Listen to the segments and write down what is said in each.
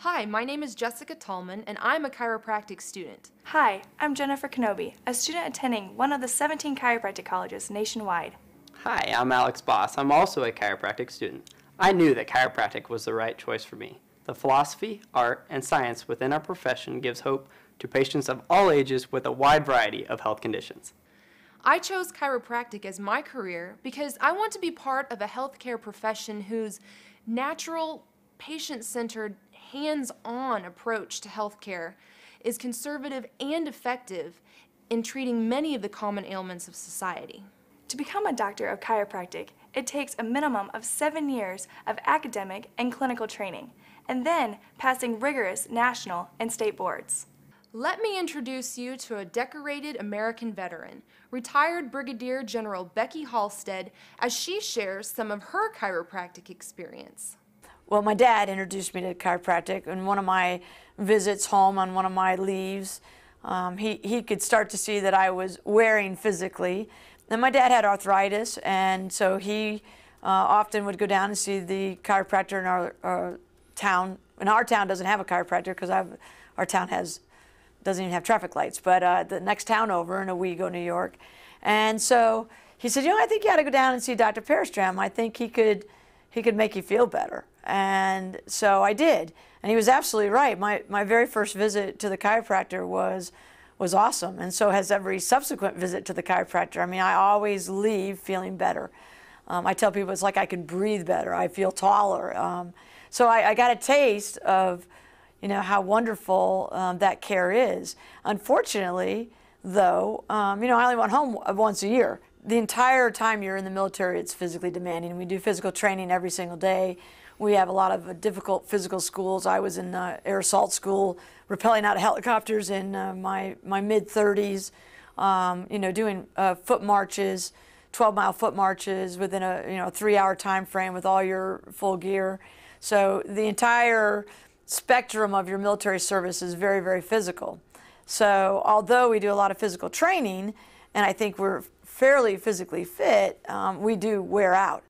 Hi, my name is Jessica Tallman, and I'm a chiropractic student. Hi, I'm Jennifer Kenobi, a student attending one of the 17 chiropractic colleges nationwide. Hi, I'm Alex Boss. I'm also a chiropractic student. I knew that chiropractic was the right choice for me. The philosophy, art, and science within our profession gives hope to patients of all ages with a wide variety of health conditions. I chose chiropractic as my career because I want to be part of a healthcare profession whose natural, patient-centered, hands-on approach to healthcare is conservative and effective in treating many of the common ailments of society. To become a doctor of chiropractic, it takes a minimum of 7 years of academic and clinical training, and then passing rigorous national and state boards. Let me introduce you to a decorated American veteran, retired Brigadier General Becky Halstead, as she shares some of her chiropractic experience. Well, my dad introduced me to chiropractic in one of my visits home on one of my leaves. He could start to see that I was wearing physically. And my dad had arthritis, and so he often would go down and see the chiropractor in our town. And our town doesn't have a chiropractor because our town doesn't even have traffic lights, but the next town over in Owego, New York. And so he said, I think you ought to go down and see Dr. Perstram. I think he could make you feel better. And so I did. And he was absolutely right. My very first visit to the chiropractor was awesome, and so has every subsequent visit to the chiropractor. I mean, I always leave feeling better. I tell people it's like I can breathe better. I feel taller. So I got a taste of how wonderful that care is. Unfortunately, though, I only went home once a year. The entire time you're in the military, it's physically demanding. We do physical training every single day. We have a lot of difficult physical schools. I was in air assault school, rappelling out of helicopters in my mid-30s, doing foot marches, 12-mile foot marches within a 3-hour time frame with all your full gear. So the entire spectrum of your military service is very, very physical. So although we do a lot of physical training, and I think we're fairly physically fit, we do wear out.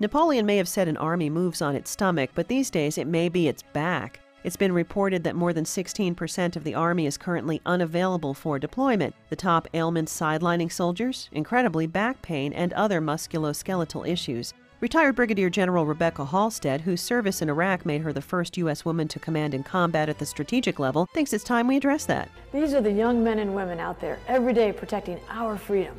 Napoleon may have said an army moves on its stomach, but these days it may be its back. It's been reported that more than 16% of the Army is currently unavailable for deployment. The top ailments sidelining soldiers, incredibly back pain, and other musculoskeletal issues. Retired Brigadier General Rebecca Halstead, whose service in Iraq made her the first U.S. woman to command in combat at the strategic level, thinks it's time we address that. These are the young men and women out there every day protecting our freedom.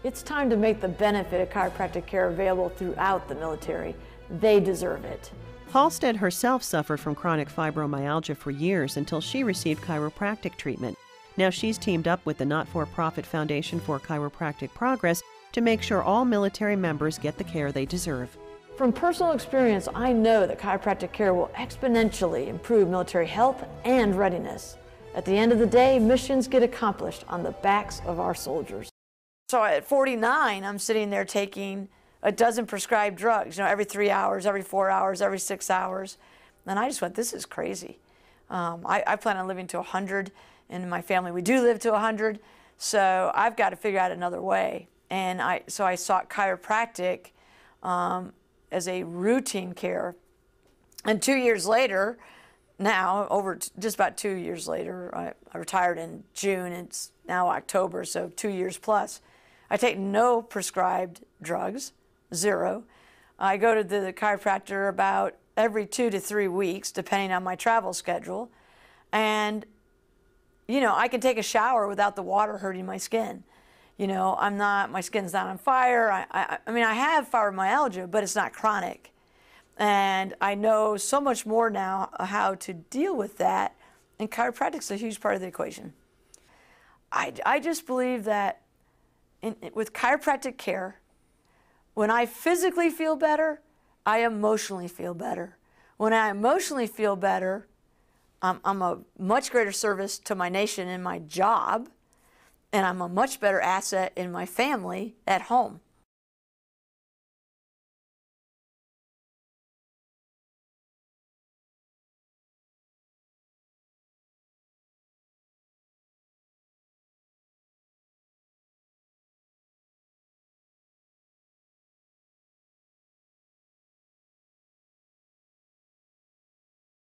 It's time to make the benefit of chiropractic care available throughout the military. They deserve it. Halstead herself suffered from chronic fibromyalgia for years until she received chiropractic treatment. Now she's teamed up with the not-for-profit Foundation for Chiropractic Progress to make sure all military members get the care they deserve. From personal experience, I know that chiropractic care will exponentially improve military health and readiness. At the end of the day, missions get accomplished on the backs of our soldiers. So at 49, I'm sitting there taking a dozen prescribed drugs, every 3 hours, every 4 hours, every 6 hours. And I just went, this is crazy. I plan on living to 100, and in my family we do live to 100, so I've got to figure out another way. And so I sought chiropractic as a routine care. And 2 years later, now, just about 2 years later, I retired in June, it's now October, so 2 years plus. I take no prescribed drugs, 0. I go to the chiropractor about every 2 to 3 weeks, depending on my travel schedule. And, I can take a shower without the water hurting my skin. My skin's not on fire. I mean, I have fibromyalgia, but it's not chronic. And I know so much more now how to deal with that, and chiropractic's a huge part of the equation. I just believe that with chiropractic care, when I physically feel better, I emotionally feel better. When I emotionally feel better, I'm a much greater service to my nation in my job, and I'm a much better asset in my family at home.